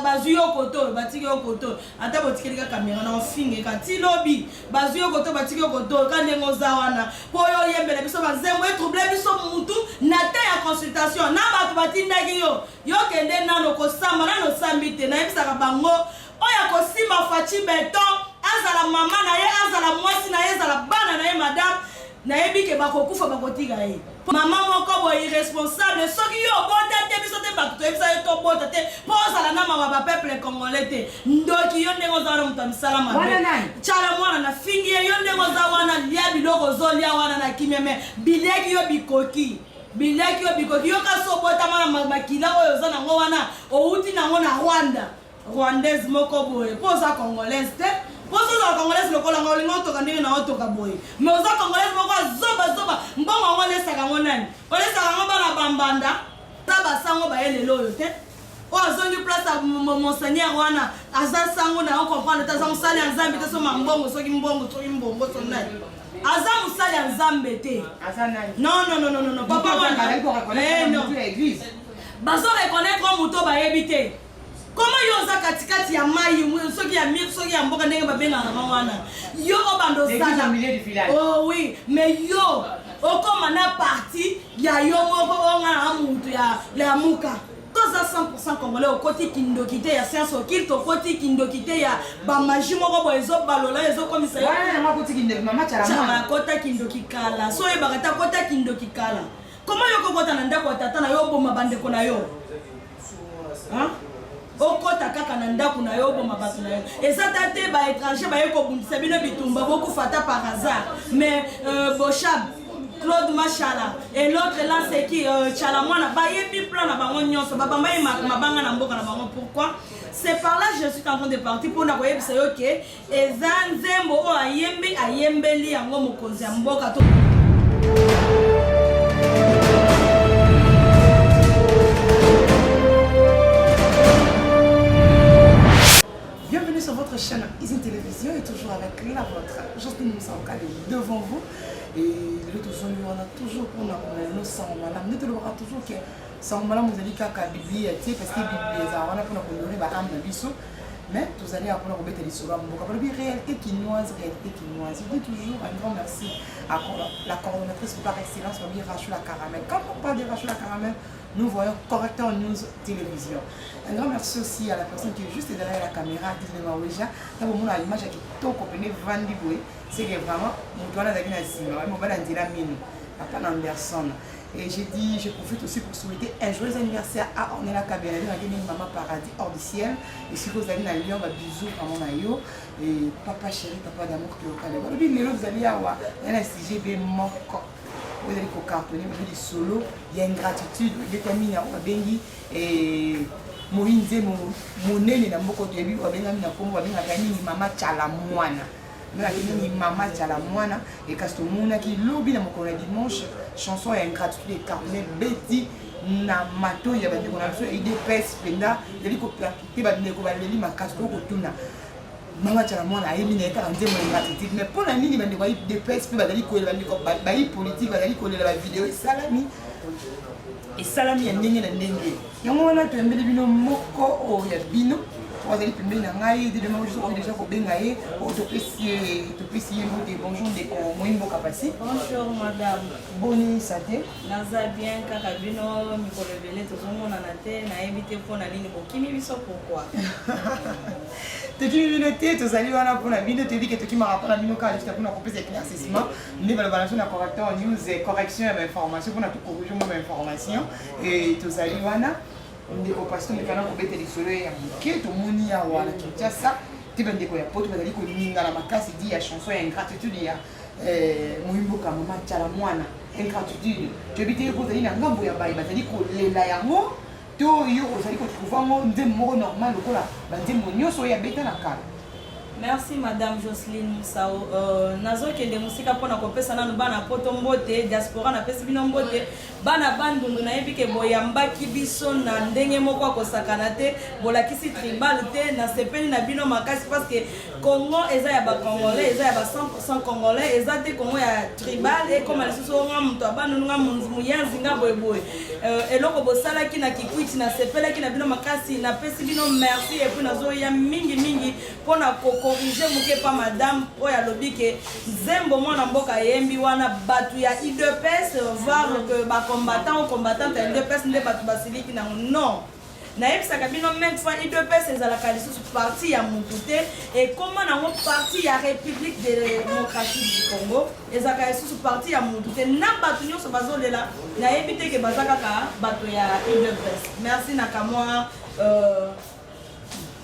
bazui au koto batiki au koto ata botikeli ka caméra na ofinge ka ti lobi bazui au koto batiki au koto ka ndengo zawana po yo yembele biso bazembo e trouble biso mutu na te ya consultation na batu batindaki yo kende nano kosamba nano sambite na yebisaka bango oya kosima fachi beton azala mama na ye azala mwasi na ye azala bana na ye madame na yebi ke bakokufa bakotika ye mama moko boye irresponsable soki yo bota te biso te bato toyebisa yo to bota te po ozala na mawa ba peuple congolais te ndoki yo ndenge ozala moto misala mabe chala mwana na fingi yo ndenge oza wana lia biloko ozolia wana na kimeme bileki yo bikoki yo kaso bota mana makila oyo oza nango wana outi nango na Rwanda rwandaise moko boye po oza congolaise te poso za congolaise lokola nga olinga otoka ndenge na otoka boye mais oza congolaise moko zoba mbongo ngo lesaka ngo nani olesaka ngo bana bambanda ta basango bayelelo oyo te o azongi place ya monseigneur wana aza sango na comprendre ta sango sali ya nzambe te so mbongo soki mbongo so nani aza musali ya nzambe te non papa wana non bazo reconnaître moto bayebi te. Comment yo za katikati ya mai soki ya mir soki ya mboka ndenge babenga na wana yo obando sala oh oui mais yo okoma na parti ya yo moko onga amuntu ya muka toza 100% congolais okoti kindokite ya science okilto okoti kindokite ya ba magie moko bo ezo balola ezo komisa yo na koti kindoki mama chala kota kindoki kala so e bakata kota kindoki kala comment yo kokota na ndako tata na yo boma bandeko na yo hein okota kaka na ndako na yo boma bato na yo ezata te ba étranger ba yeko bundisa bino bitumba boku fata par hasard mais Bochab Claude Machala et l'autre là c'est qui Chalamwana ba yebi plan na bango nyonso ba bamba mabanga na mboka na bango pourquoi c'est par là je suis en train de partir pour na ko yebisa yo ke ezanzembo o ayembeli yango mokonzi ya mboka to. Bienvenue sur votre chaîne Isine Télévision et toujours avec la vôtre. Aujourd'hui nous sommes devant vous et le on a toujours pour nos sangs malades. Nous devons toujours que sangs malades nous allons qu'à Bible parce que Bible on a pour nous donner la âme de biso. Mais vous allez apprendre à mettre les sourds. Réalité quinoise. Je dis toujours un grand merci à la coordonnatrice par excellence, Rachel Caramel. Quand on parle de Rachel Caramel, nous voyons Correcteur News Télévision. Un grand merci aussi à la personne qui est juste derrière la caméra, Disney Maouija. Dans le monde, l'image qui est tout copiée, Vandi Boué, c'est que vraiment, mon doigt n'a pas de mon bal en mine, Papa Anderson. Et j'ai dit, je profite aussi pour souhaiter un joyeux anniversaire à Ornella Kabela, Maman Paradis hors du ciel. Et si vous allez dans Lyon, bisous à mon aïe. Et papa chéri, papa d'amour qui est au calme. Vous allez avoir un CGB moko. Vous allez cartonner, vous allez solo. Il y a une gratitude, il est terminé à Bengi. Et Moïse, mon nez, n'a pas de début, ou bien la Congo, ou bien la gagné, maman Chalamouana. Ni Mama Chalamouana et Castomuna qui lobby dans mon dimanche chanson et ingratitude et carnet Betty na mato ya bande konamso et des pes penda l'hélicoptère qui va venir ko baleli makasto ko tuna Mama Chalamouana ayemi na ka nzembo ingratitude mais pour la nini bande ko des pes pe bazali ko bande ko bayi politique bazali ko la vidéo et salami ya ndenge na ndenge yango wana to yambeli bino moko o ya bino. Vous allez filmer na ngai de demain je suis déjà ko bengaye o to pesier des bonjour des moimbo kapasi. Bonjour madame. Boni sate. Naza bien kaka bino mikolo belé to zomona na te na invité pour na nini bokimi biso pourquoi. Te kimi bino te to zali wana pour na bino te dit que to kimi rapport na bino ka juste pour na compléter éclaircissement ni validation na correcteur news correction et information pour na tout corriger mon information et to zali wana ndeko pastor mekana ko bete lisolo ya muke to moni ya wana Kinshasa te bandeko ya poto bazali ko ninga na makasi di ya chanson ya ingratitude ya moyimbo ka mama Chalamouana ingratitude je bité ko zali na ngambo ya bayi bazali ko lela yango to yo ozali ko trouver ngo nzembo normal lokola banzembo nyonso ya beta na kala Merci Madame Jocelyne Moussao. Nazo kende musika pona kopesa nanu bana poto mbote diaspora na pesi bino mbote bana bandundu na yebi ke boyamba kibiso na ndenge moko akosakana te bolakisi tribal te na sepeli na bino makasi parce que Congo eza ya ba congolais eza ya ba 100% congolais eza te Congo ya tribal et comme les soso nga muto abanu nga muyanzi nga boyeboy eloko bosala ki na kikwiti na sepeli ki na bino makasi na pesi bino merci et puis nazo ya mingi pona corriger muke pa madame oya lobike Zembo mwana mboka yembi wana batu ya IDPS voir que ba combattant ou combattante ya IDPS nde batu basiliki na non na yebisaka bino même fois IDPS ezalaka lisusu parti ya mutu te et comment nango parti ya République démocratique du Congo ezalaka lisusu parti ya mutu te na batu nyonso bazolela na yebi te ke baza kaka batu ya IDPS merci nakamwa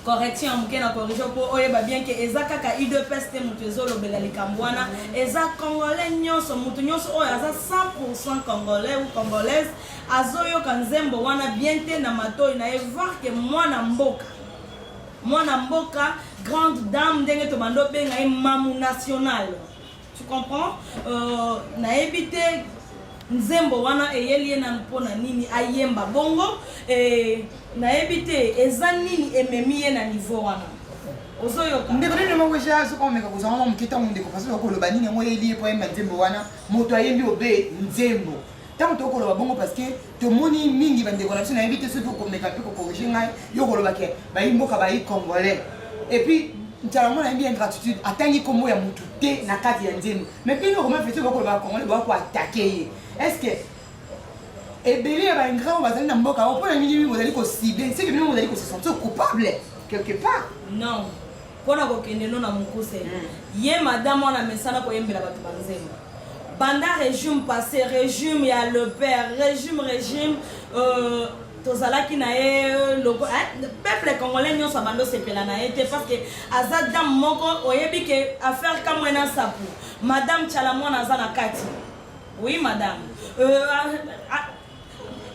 correction muke na corriger pour oyeba bien que eza kaka IDPS te mutu ezolobela likambo wana eza congolais nyonso mutu nyonso oyo aza 100% congolais ou congolaise azoyoka nzembo wana bien te na matoi na ye voir que mwana mboka grande dame ndenge tobando benga ye mamu national tu comprends nayebi te nzembo wana eyeli ye na mpona nini ayemba bongo nayebi te eza nini ememi ye na niveau wana ozoyoka ndeko nini moko ja so ko meka kozanga mo mkita mo ndeko parce que okoloba nini ngo yeli po yemba nzembo wana moto ayembi obe nzembo tant to okoloba bongo parce que to moni mingi bandeko na biso nayebi te so ko meka pe ko corriger ngai yo koloba ke ba yimboka ba yi congolais et puis ntala mona yembi ingratitude atangi komo ya mutu te na kati ya nzembo mais puis no comment fait okoloba congolais ba ko attaquer est-ce que ebele ya baingra bazali na mboka o mpona nini bozali kosible seke bino bozali se sentir coupable quelque part non mpona kokende no na mokuse ye madame wana mesana koyembela bato banzembo banda régime passé régime ya le père régime tozalaki na ye loko peuple congolais nyonso bando sepela na ye te parce que aza dame moko oyebi ke affaire kamwena sapu madame Tchalamwana aza na kati oui madame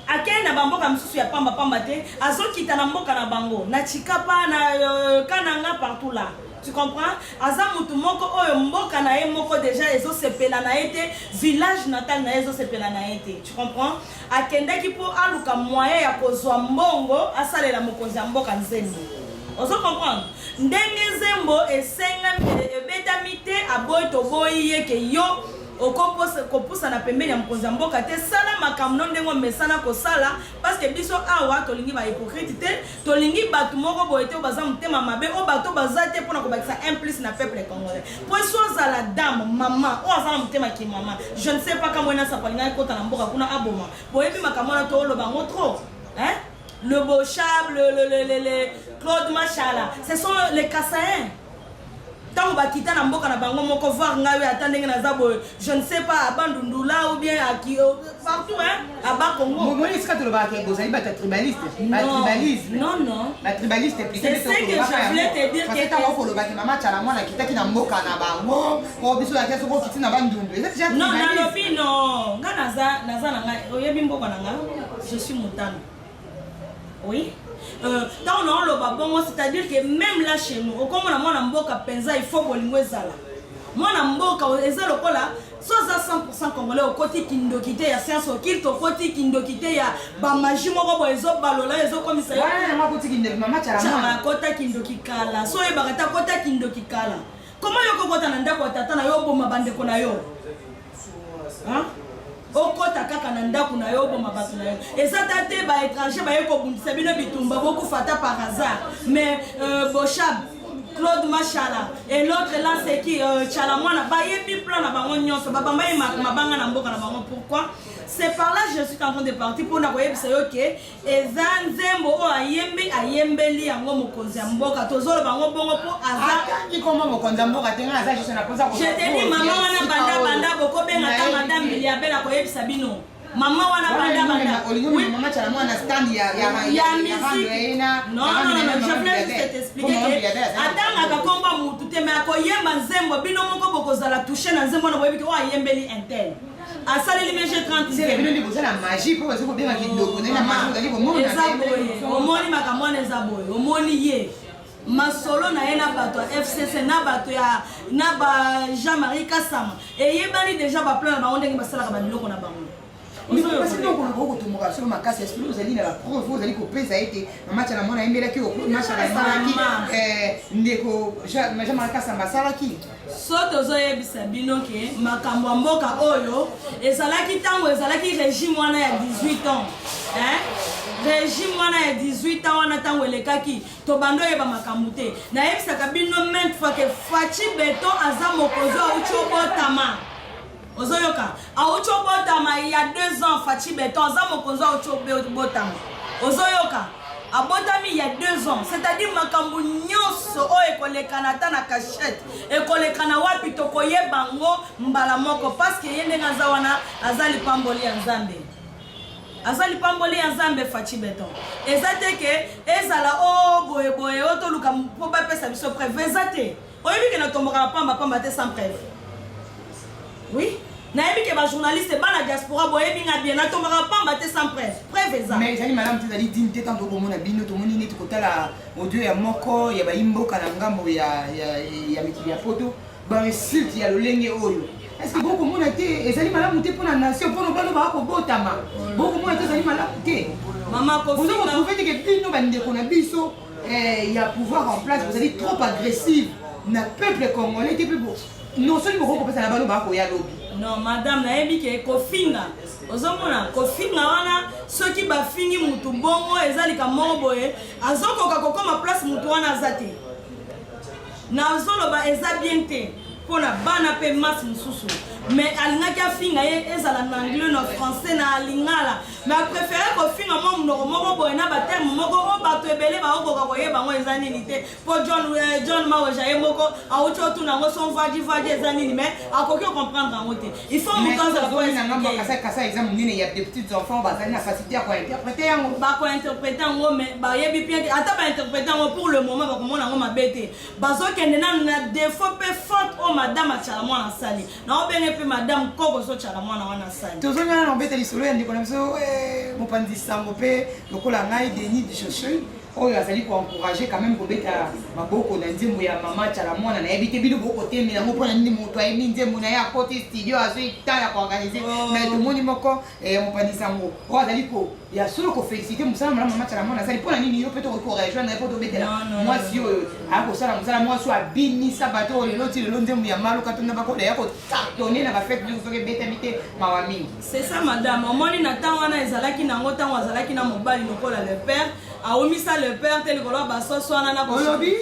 akei na bamboka misusu ya pamba te azokita na mboka na bango na chikapa na kananga partout là tu comprends aza mutu moko oyo mboka na ye moko déjà ezosepela na ye te village natal na ye ezosepela na ye te tu comprends akendaki mpo aluka moyen ya kozwa mbongo asalela mokonzi ya mboka nzembo ozo comprendre ndenge nzembo esengami ebetami te aboyi toboyi ye ke yo okopusa na pembeni ya mokonzi ya mboka te sala makambo ndenge mesana kosala parce que biso awa tolingi ba hypocrite te tolingi batu moko boye te baza mutema mabe o bato baza te pona kobakisa implice na peuple congolais po soza la dame mama o azana mutema ki mama je ne sais pas comment na sapalinga kota na mboka kuna aboma boyebi makambo na to lo bango trop hein le Bochab le Claude Machala ce sont les Kassaïens tant bakita na mboka na bango moko voir ngawe atandenge na zabo je ne sais pas abandundula ou bien aki partout hein aba Congo moi est-ce que tu le vas que bozali ba tribaliste non la tribaliste est c'est ce que je voulais te dire que tant ko lo ba que mama Tchalamwana kitaki na mboka na bango ko biso ya keso ko kiti na bandundu non na lobi non nga naza na nga oyebi mboka na nga je suis mutano oui dans le bon c'est-à-dire que même là chez nous comme on a mwana mboka penza il faut bolingo ezala mwana mboka ezala lokola soza 100% congolais au côté kindokité ya science occulte au côté kindokité ya ba magie moko bo ezo balola ezo komisa ouais na côté kindoki mama Tchalamwana kota kindoki kala so e bakata kota kindoki kala comment yoko kota na ndako tata na yo boma bandeko na yo hein okota kaka na ndako na yo boma bato na yo ezata te ba étranger ba yeko bundisa bino bitumba boku fata par hasard mais Bochab Claude Machala et l'autre là c'est qui Tchalamwana ba yebi plan na bango nyonso ba bamba ye mabanga na mboka na bango pourquoi c'est par là je suis en train de partir pour na koyebisa yo ke eza nzembo o ayembeli yango mokonzi ya mboka tozolo bango bongo po aza comment mokonzi ya mboka tenga aza juste na posa ko je te dis maman wana banda boko benga ta madame Biliabela koyebisa bino maman wana banda oui maman Tchalamwana stand ya musique non je voulais juste t'expliquer que atanga kakomba mutu te mais akoyemba nzembo bino moko bokozala toucher na nzembo na boyebi ke o ayembeli intel asali limeje 30 c'est bino ndi bozala magie po bazo ko benga kindoko na magie ndali bomona omoni makamwana eza boye omoni ye masolo na ye na bato ya FCC na bato ya na ba Jean-Marie Kasama eyebani déjà baplan na bango ndenge basalaka babiloko na bango. Mais parce que nous avons dit que sur ma casse, est-ce que vous allez la preuve, vous allez couper, ça a été un match à la monnaie, un match à la monnaie, ndeko, Jean-Marie Kasama, ça va qui? Soto zoye bisabino ke makambo ya mboka oyo ezalaki tango ezalaki régime wana ya 18 ans. Régime wana ya 18 ans wana tango elekaki to bando yeba makambo te. Na yebisaka bino maintes fois que Fachi Beton aza mokozo auti obotama. Ozoyoka auti obotama il y a 2 ans Fachi Beton aza mokozo auti obotama. Ozoyoka abotami il y a 2 ans, c'est-à-dire makambo nyonso o ekolekana ta na cachette ekolekana wapi tokoye bango mbala moko parce que yende ngaza wana azali pamboli ya Nzambe. Azali pamboli ya Nzambe Fachi Beton. Ezate ke ezala o boye boye oto luka po ba pesa biso preuve ezate. Oyebi ke na tomboka pamba te sans preuve. Oui. Na yebi ke ba journaliste ba na diaspora boyebi nga bien na tomboka pamba te sans preuve. Preuve ezate. Mais ezali madame te dali dignité tant que komona bino to moni neti kotala audio ya moko ya ba imboka na ngambo ya mikili ya photo ba insulte ya lolenge oyo. Est-ce que beaucoup de monde ezali malamu te pour la nation pour nous bano ba ko botama. Beaucoup de monde ezali malamu te. Maman Kofi vous pouvez dire que bino bande ko na biso il y a pouvoir en place, vous allez trop agressif. Na peuple congolais te peu non seulement beaucoup penser na bano ba ko ya lobby. Non madame na yebi ke kofinga ozomona kofinga wana soki bafingi mutu bongo ezali ka moboye azokoka kokoma place mutu wana azate na zoloba eza bien te pona bana pe mas mususu mais alingaki afinga ye ezala na anglais na français na lingala mais préféré kofinga mo munoko moko boye na baterme moko o bato ebele baokoka koyeba ngo eza nini te po John Maweja ye moko auti otuna ngo son vadi eza nini mais akoki comprendre ngo te il faut mukanza la poésie na ngamba kasa exemple nini il y a des petits enfants bazali na facilité à interpréter yango ba ko interpréter ngo mais ba yebi bien ata ba interpréter ngo pour le moment ba komona ngo mabete bazokende na défaut pe faute o madame achala mwana sali na obenge pe madame koko so chala mwana wana sali tozonga na mbete lisolo ya ndiko na biso mopanzi sango pe lokola ngai Denis de Chochoy oyo azali ko encourager quand même ko beta maboko na nzembo ya mama chala mwana na ebite bido boko teme yango pona ndi moto ayebi nzembo na ya côté studio azoi ta ya ko organiser mais tout monde moko mopanzi sango o azali ko ya solo ko féliciter musala mama chala mwana azali pona nini yo peut ko rejoindre pour to betela moi si oyo ako sala musala moi so abini sabato le loti le nzembo ya malo katonda bako ya ko cartonner na ba fête du soke beta mite mawami c'est ça madame omoni na temps wana ezalaki nango tango azalaki na mobali lokola le père aomisa le père tel kolo basoso wana na olobi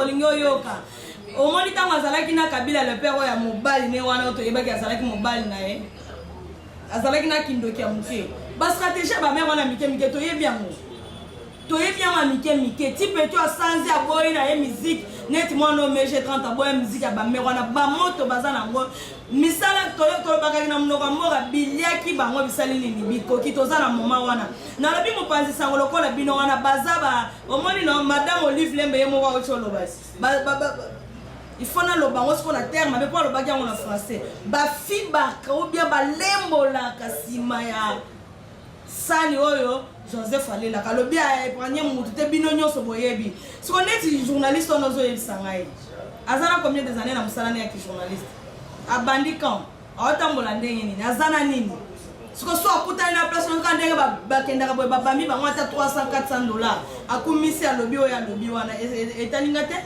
olingi oyoka omoni tango azalaki na Kabila le père oya mobali ne wana toyebaki azalaki mobali na ye azalaki na kindoki ya moke ba stratégie ba mère wana mike toyebi yango mike type to asanzi aboyi na ye musique net mwana omeje 30 aboyi musique ya ba mère wana ba moto baza nango misala tolobakaki na monoko ya mboka biliaki bango bisali nini bikoki toza na moma wana nalobi mopanzi sango lokola bino wana baza ba omoni na madame Olive Lembe ye moko auti oloba il faut na loba ngo siko na terme mais pour lobaki yango na français bafibaka ou bien balembolaka nsima ya sani oyo Joseph alelaka lobi aepranye mutu te bino nyonso boyebi siko neti journaliste ono ozoyebisa ngai azana combien des années na mosala ne yaki journaliste abandi quand aotambola ndenge nini azana nini siko so akutani na place oka ndenge bakendaka boye babami bango ata 300-400 dollars akumisi alobi oyo alobi wana etalinga te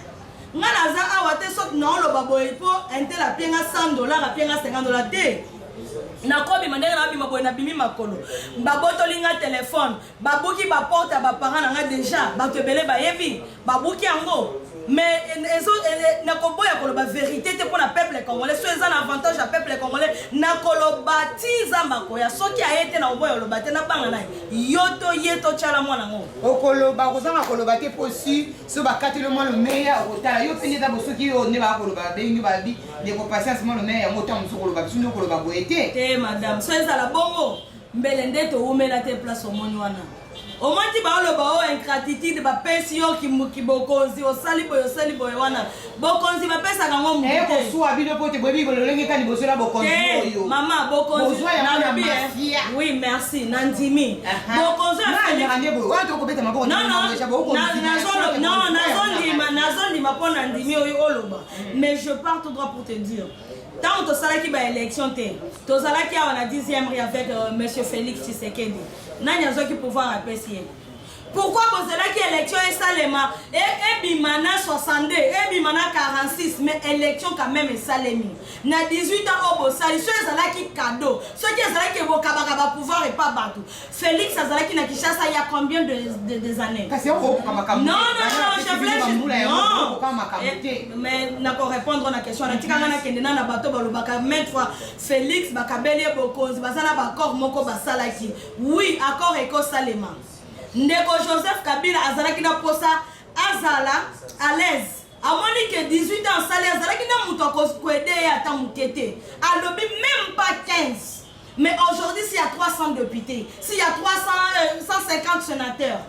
nga naza awa te soki naoloba boye po intel apienga 100 dollars apienga 50 dollars te nakobima ndenge nabima boye nabimi makolo babotolinga telefone babuki baporte ya baparent na nga deja bato ebele bayebi babuki yango mais nakoboya koloba vérité te mpona peuple congolais so eza na avantage ya peuple congolais nakoloba ti nzambe akoya soki aye te na koboya oloba te nabanga na yo to ye totyala mwana ngo okoloba kozanga koloba te mpo si so bakateli mwa lomeya okotala yo mpe eza bosoki yo nde bakoloba bengi babi ndeko patience mwa lomeya yango ntango mosu koloba biso nde okoloba boye te te madame so ezala bongo mbele nde towumela te place omoni wana au moins tu vas le ingratitude ba pesi yo ki bokonzi osali boyo wana bokonzi ba pesa kango mu ko suwa bino pote bobi ko lolenge kani bosela bokonzi yo maman bokonzi na mafia oui merci nandimi bokonzi na ngande bo wato ko beta maboko nazondima pona ndimi oyo oloba mais je pars tout droit pour te dire tant to sala ki ba élection te to sala ki a 10e ri avec monsieur Félix Tshisekedi nani azoki pouvoir à PCA. Pourquoi vous avez qui élection et Salema et bimana 62 et bimana 46 mais élection quand même et Salemi na 18 ans au Bossali ceux qui cadeau ceux qui qui va pouvoir et pas battu Félix Azalaki na Kinshasa il y a combien des années non je voulais non mais n'a pas répondre à la question na tika na kende na bato balobaka maintes fois Félix bakabeli bokonzi bazana ba accord moko basalaki oui accord eko Salema Ndeko Joseph Kabila azalaki na posa azala à l'aise. Amoni que 18 ans salé azalaki na muto ko aider ata mukete. Alobi même pas 15. Mais aujourd'hui s'il y a 300 députés, s'il y a 150 sénateurs.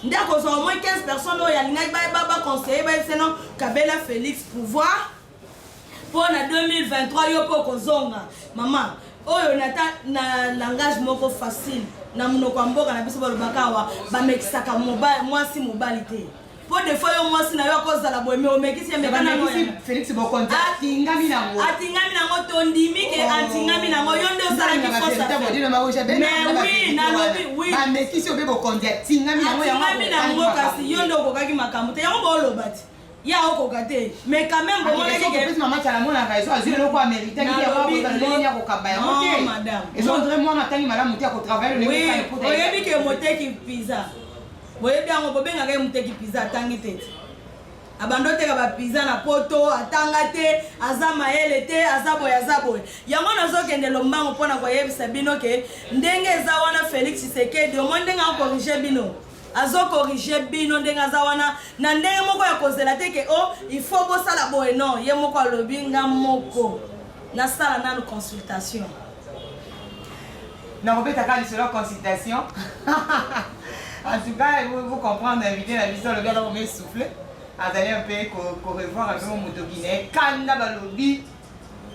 Ndeko au moins 15 personnes au yalinga baba conseiller ba seno Kabila Félix pouvoir pour na 2023 yo poko zonga. Maman, oyo na langage moko facile. Na munoko mboka na biso balobakawa ba mekisaka mwasi mobilité po de fois yo mwasi na yo akozala boyeme o mekisi ya mekana no Félix Bokonza atingami nango tondimi ke atingami nango yo nde osala ki fosa mais oui na lobi oui ba mekisi obe Bokonza atingami nango kasi yo nde okokaki makambo te yango bolobati ya okokate mais quand même bon on que plus maman tala mona ka eso azile loko amérité ki ya ko zaleli ya ko kabaya ok madame eso ndre mona tangi mala mutia ko travailler le oui oyebi ke moteki pizza boyebi yango bobenga ke moteki pizza tangi tete abando teka ba pizza na poto atanga te aza maele te aza boye yango nazokende lombango pona ko yebisa bino ke ndenge eza wana Félix Tshisekedi o monde nga corriger bino azo corriger bino ndenga zawana na ndenge moko ya kozela te ke oh il faut bosala boye non ye moko alobinga moko na sala na consultation na robeta ka lisolo consultation en tout cas vous comprendre inviter la vision le gars là me souffler d'aller un peu ko revoir un peu mon motokine kanda balobi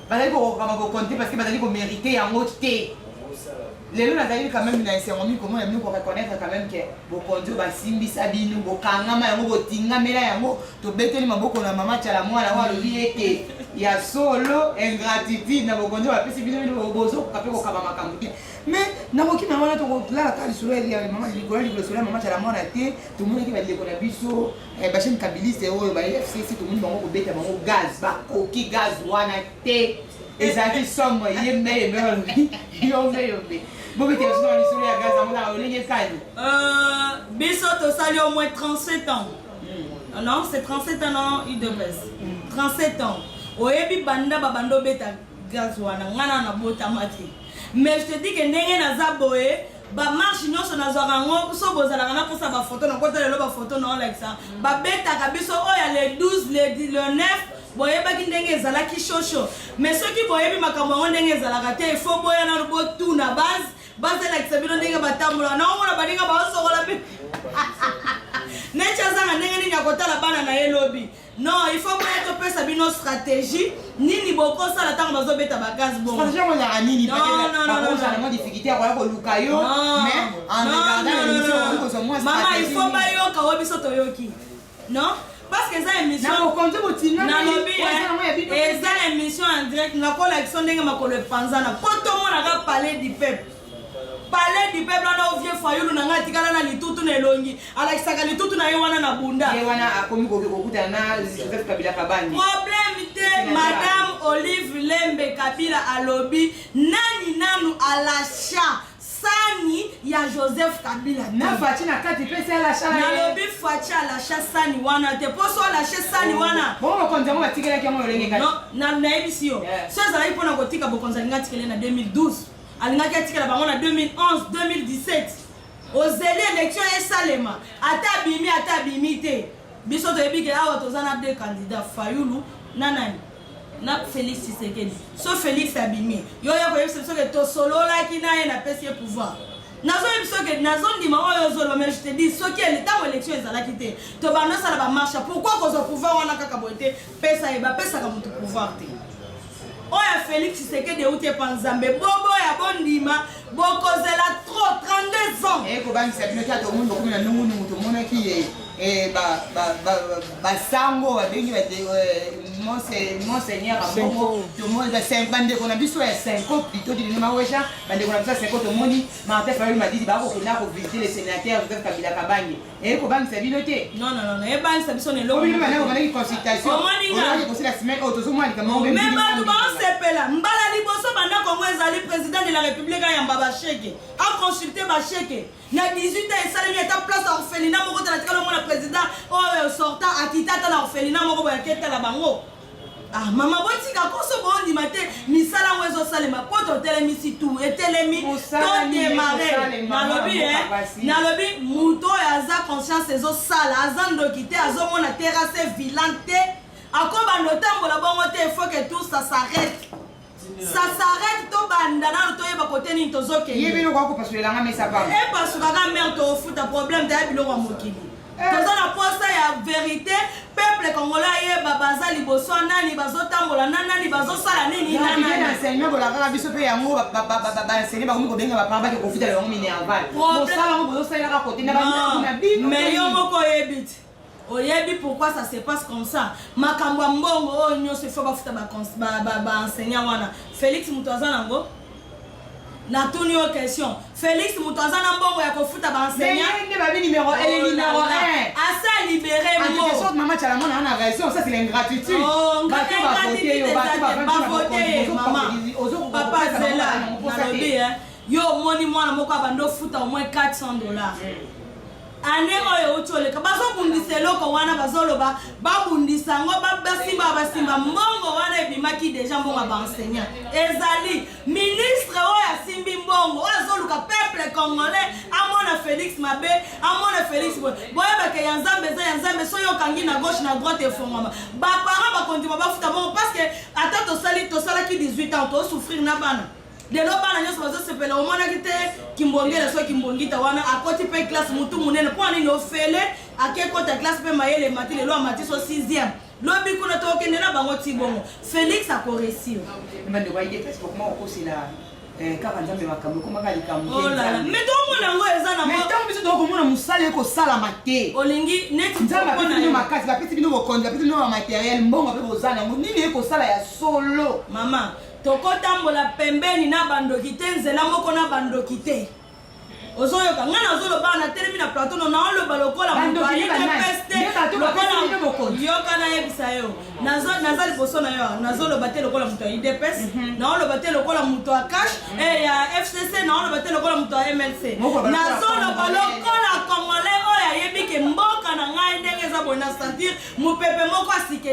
bazali ko compter parce que bazali ko mériter yango te. Les gens ont quand même une cérémonie comment ils nous reconnaître quand même que bokonzo basimbi sabino bokangama yango botingamela yango to beteli maboko na mama chala mwana wa lobi ete ya solo ingratitude na bokonzo bapesi bino bozo kape ko kaba makambo te mais na boki na wana to la ka lisolo ya mama likolo lisolo ya mama chala mwana te to moni ki ba leko na biso ba chaîne kabiliste oyo ba FCC to moni bango ko beta bango gaz ba koki gaz wana te ezaki somme yembe yombe Bobi te sur l'histoire ya gaz on a olenge kani biso to sali au moins 37 ans non c'est 37 ans non il devrait 37 ans oyebi banda babando beta gaz wana ngana na bota mati mais je te dis que ndenge na zaboe ba marche nyonso na zwaka ngo so bozala na posa ba photo na kota lelo ba photo na like ça ba beta ka biso oya le 12 le 9 boyebaki ndenge ezalaki shosho mais soki boyebi makambo yango ndenge ezalaka te ifo boya na lobo tu na base la kisabino ndenge batambola na omona balinga baosokola pe necha zanga ndenge nini akotala bana na yelobi non il faut boya topesa bino stratégie nini bokosala ntango bazobeta bagaz bon stratégie on a nini non difficulté akoya koluka yo mais en regardant l'émission mama il faut bayoka oyo biso toyoki non parce que ça émission na lobi eza émission en direct na kola action ndenge makolo panzana poto mona ka parler du peuple na ovie fayulu na ngati kala na litutu na elongi alakisaka litutu na yo wana na bunda ye wana akomi kokuta na Joseph Kabila kabani problème te madame Olive Lembe Kabila alobi nani nanu alasha sani ya Joseph Kabila na fachi na kati pesa la chala nalobi fachi alasha sani wana te poso alasha sani wana bon konza mo batikela ki mo lenge kati non na ebisi yo so ezalaki mpona kotika bokonza linga tikele na 2012 alingaki atikela bango na 2011 2017 ozeli élection esalema ata bimi te biso toyebi ke awa toza na deux candidats Fayulu na nani na Félix Tshisekedi so Félix abimi yo ya koyebisa biso ke tosololaki na ye na pesi ye pouvoir mais je te dis ce qui est temps élection ezalaki te to bando sala ba marche pourquoi qu'on a pouvoir wana kaka boité pesa eba pesa ka mutu pouvoir te oya Félix Tshisekedi outé panzambe bobo ya bondima bokozela trop 32 ans ko bani sabino ta to mundo komina nungu mutu mona ki basango babengi monseigneur abongo tomoni bandeko na biso ya 5 plutôt dinema wesha bandeko na biso ya 5 tomoni Martin Fayulu madidi bakokenda kovisite le sénateur Joseph Kabila Kabange ekobangisa bino te non ebangisa biso neloko obanaki consultation obanaki kosila semaine oyo tozomwalika me bato baosepela mbala liboso banda kongo ezali président de la république ayamba basheke aconsulte basheke na 18 ans esalemi ata place ya orphelinat moko te na tikala omona président oyo sortant akita ata na orphelinat moko boyaketala bango mama botika koso bondima te misala yango ezosalema po totelemisi tu etelemi todemare nalobi moto oyo aza conscience ezosala aza ndoki te azomona terrasse vilan te akobanda otambola bongo te il faut que tout ça s'arrête. Ça s'arrête to banda na to yeba côté ni tozoke yebi lo ko pasulela nga mesa ba e pasuka mer to futa problème ta bilo wa mokili toza na posa ya vérité peuple congolais yeba baza liboso nani bazotambola nani bazosala nini nani na enseignement bola kaka biso pe yango ba enseigner ba ko benga ba parba ke ko futa le ngo minerval mo sala ngo bozosala ka côté na ba bino mais yo moko yebit oyebi pourquoi ça se passe comme ça makambo mbongo o nyose fo bafuta ba enseignant wana Félix Mutoza nango na tuni o question Félix Mutoza na mbongo ya kofuta ba enseignant mais ba numéro elle est numéro 1 asa libéré mo en sorte maman chala mona na raison ça c'est l'ingratitude papa zela nalobi yo moni mwana moko abando futa au moins $400 ane oyo ucholeka bazobundisa eloko wana bazoloba babundisa ngo basimba mbongo wana ebimaki deja mbongo baenseignant ezali ministre oyo asimbi mbongo oyo azoluka peuple congolais amona Félix mabe amona Félix boyebake ya nzambe so yokangi na gauche na droite efongwama baparent bakondima bafuta bongo parce que ata tosalaki 18 ans tosouffrir na bana de lo bana nyonso bazosepela omonaki te kimbongela so kimbongita wana akoti mpe classe mutu munene mpo anini ofele akekota classe mpe mayele mati lelo amati so 6e lobi kuna tokende na bango ti bongo Félix akoresio mbande kwa ide presque comment okosila kaka nzambe makambo komaka likambo mais tomona yango eza na mais tant biso tokomona mosala ekosalama te olingi neti nzambe apesi bino makasi bapesi bino bokonzi bapesi bino bamateriel mbongo mpe bozala yango nini ekosala ya solo mama tokotambola pembeni na bandoki te nzela moko na bandoki te ozoyoka nga nazoloba na telemi na plateau no naoloba lokola moto ayike peste yoka nayebisa yo naza liboso na yo nazoloba te lokola moto ya idps naoloba te lokola moto ya cash ya FCC naoloba te lokola moto ya MLC nazoloba lokola congolais oyo ayebi ke mboka na ngai ndenge eza boye na sentir mopepe moko asika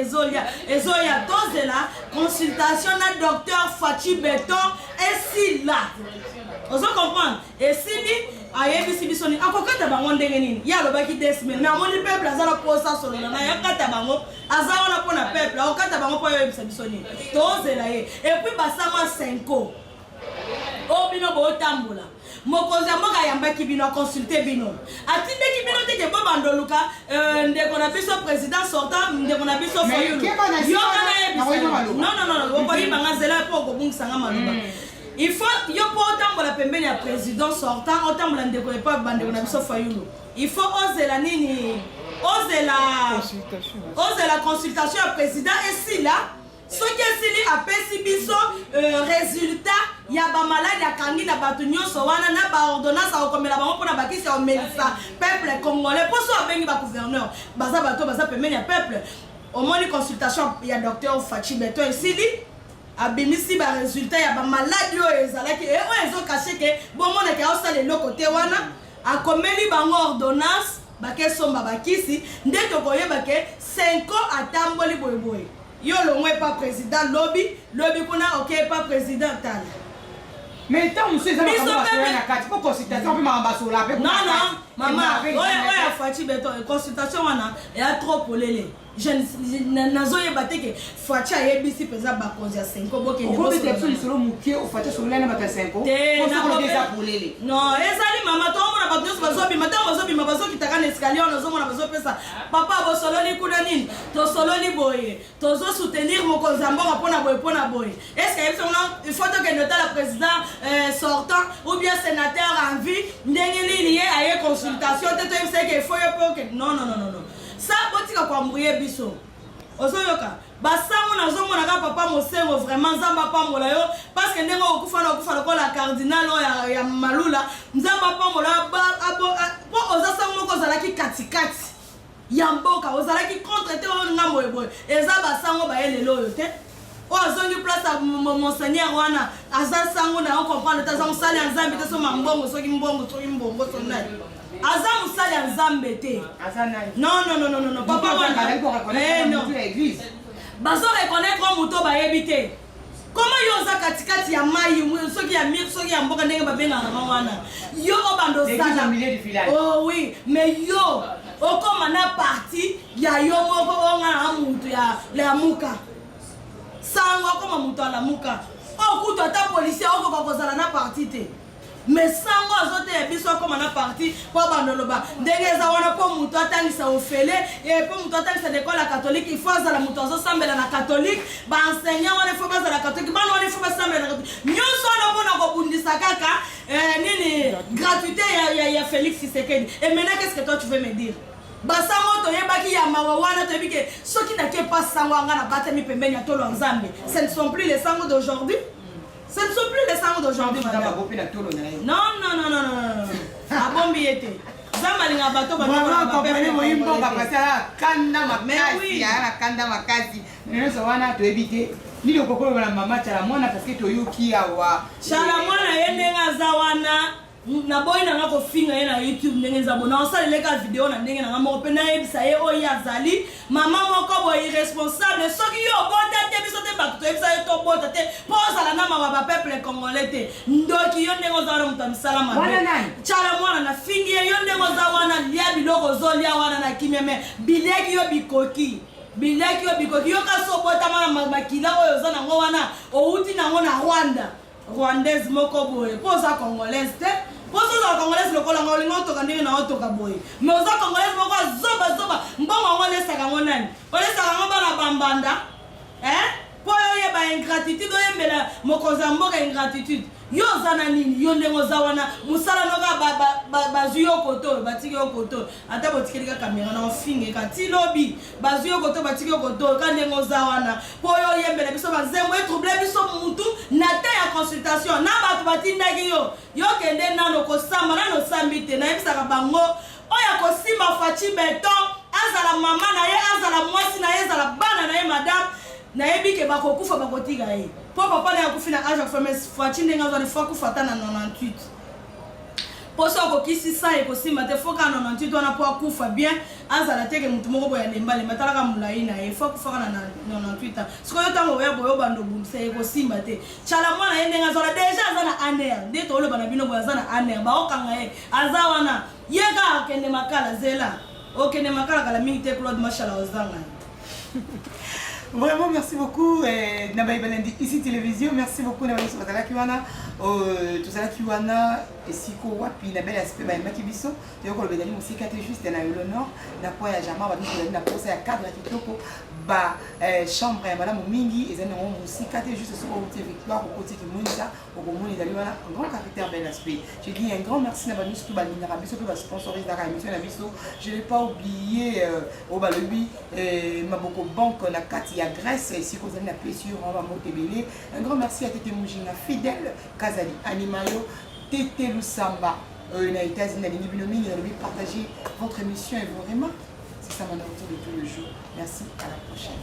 ezoya tozela consultation na docteur Fachi Beton esila ozo comprendre esili ayebisi biso ni akokata bango ndenge nini ya alobaki 2 semaines mais amoni peuple azala posa solola na yakata bango aza wana mpona peuple akokata bango mpo ayebisa biso nini tozela ye et puis basama 5 o bino bootambola mokonzi ya mboka ayambaki bino aconsulte bino atindeki bino teke bo bandoluka ndeko na biso président sortant ndeko na biso Fayulu yokana yebisa non okoyibanga nzela mpo okobungisanga maloba il faut yo po otambola pembeni ya président sortant otambola ndeko epa bandeko na biso Fayulu il faut ozela nini ozela consultation ya président esila soki esili apesi biso résultat ya bamaladi akangi na bato nyonso wana na baordonnance akokomela bango mpona bakisi ya omelisa peuple congolais mpo so abengi bagouverneur baza bato baza pembeni ya peuple omoni consultation ya docteur Fachi Beton esili abimisi ba résultat ya ba maladie oyo ezalaki oyo ezokashe ke bomonaki aosala eloko te wana akomeli bango ordonnance bakesomba bakisi nde tokoyeba ke 5 ans atamboli boyeboye yo longwe pas président lobi kuna ok pas président tala mais tant monsieur ça va pas na kati pour consultation pe ma basola pe non Maman, ouais, Fati Beto, consultation, il y a trop pour les. Je n'ai pas dit que Fati a été ici, par exemple, à cause de 5 ans. Vous êtes absolument mouqué au Fati sur l'année de 5 ans. Non, ezali maman, tout le monde a besoin de ça. Maintenant, on a besoin qui t'a un escalier, on a besoin de ça. Papa, vous solo ni kudanine, to solo ni boye, to zo soutenir mon kozambo pour na boye. Est-ce qu'il faut que le président sortant ou bien sénateur en vie, n'ayez lié à une consultation, tu sais qu'il faut que non. Ça, tu vas pas mourir biso. Ozoyoka. Basango na zomo na papa mosengo vraiment nzamba pambola yo parce que ndenge okufa na la cardinal ya malula nzamba pambola po ozasango moko zalaki katikati ya mboka ozalaki contre te o ngambo eboye eza basango ba elelo yo te o azongi place à monseigneur wana aza sango na on comprendre ta zango sali nzambe te so mambongo soki mbongo so nai aza musali ya nzambe te non papa wana non bazo reconnaître moto bayebi te comment yo za katikati ya mai soki ya mir soki ya mboka ndenge babenga wana yo obando sala oh oui mais yo okoma na parti ya yo moko onga mutu ya muka sango okoma mutu ala muka okuto ata policier okoko kozala na parti te mais sango azote ya biso akoma na parti po bandoloba ndenge eza wana po mutu atangisa ofele po mutu atangisa l'école catholique il faut azala mutu azosambela na catholique baenseignant wana ifo bazala catholique bana wana ifo basambela na catholique nyonso wana mpona kobundisa kaka nini gratuité ya Félix Tshisekedi. Et maintenant qu'est-ce que toi tu veux me dire? Basango toyebaki ya mawa wana toyebi ke soki nake pas sango anga na batami pembeni ya tolo nzambe. Ce ne sont plus les sangos d'aujourd'hui. Ce ne sont plus les sangs d'aujourd'hui, madame. Non. Abombi était. Zamalinga bato bato. Maman comprenez moi imbo bakasa kanda makasi ya kanda makasi. Neno wana to éviter. Ni le kokolo na mama chala mwana parce que to yuki awa. Chala mwana yende ngaza wana. Na boy na ngako finga na YouTube ndenge nzabo na osaleleka video na ndenge na ngamo pena ebisa ye oya zali mama moko boy irresponsable soki yo bota te biso te bakto ebisa ye to bota te poza la nama wa ba peuple congolais te ndoki yo ndenge ozala mutamisala mabe chala mwana na fingi yo ndenge ozawana lia biloko zolia wana na kimeme bileki yo bikoki yo kaso bota mana makila oyo zana ngo wana outi na ngo na Rwanda rwandaise moko boy poza congolaise te. Pour ça, les Congolais, le Congolais, les Congolais, les Congolais, mais aux Congolais, zoba, on laisse ça on laisse ça bambanda, hein? Pour y ingratitude, ingratitude. Yo zananini, yo zawana, musala noga bazuyo koto, batikyo koto, ata botikika caméra na finge kati lobby, bazuyo koto, batikyo koto, kandengo zawana, po yo yembele biso banzembo trouble biso mutu na te ya consultation, na batu batindaki yo kende nano kosamba nano sambite na yebisaka bango, oya kosimba Fati Beto, azala mama na ye, azala mwasi na ye, azala bana na ye madame. Naebi ke bakokufa bakotiga ye. Po papa na yakufina age of famous Fati ndenga zo ni fois kufata na 98. Po so kokisi sa e kosimba te foka na 98 wana po akufa bien azala teke mutu moko boya lembale matalaka mulai na ye fois kufaka na 98. Siko yo tango ya boyo bando bumse e kosimba te. Chala mwana ye ndenga zo déjà azana aner. De to lo bana bino boya azana aner ba okanga ye. Azawana yega akende makala zela. Okende makala kala mingi te Claude Machala ozanga. Vraiment, merci beaucoup, Nabaï Balendi, ici télévision. Merci beaucoup, Nabaï Sobatala Kiwana, tout ça Kiwana, et Siko Wapi, Nabel Aspect, Makibiso, tu vois, le Bédali aussi, qui était juste, na l'honneur, n'a pas à Jama, n'a pas à cadre, à Kitoko, ba chambre, Madame Mingi, et Zan aussi, qui était juste sur le territoire, au côté de Monica, au Goumon, et un grand caractère Bel Aspect. Je dis un grand merci, Nabaï Sobatala Kiwana, qui va sponsoriser la émission, je n'ai pas oublié, au Balobi, Maboko Banque, la Katia Grèce, ici qu'on a la sur on va monter belé. Un grand merci à Tété Moujina, fidèle, Kazali, Animayo, Tété Lusamba, na États-Unis, na Libinomi, na Lobi, partagez votre émission et vos remarques. C'est ça mon retour de tous les jours. Merci, à la prochaine.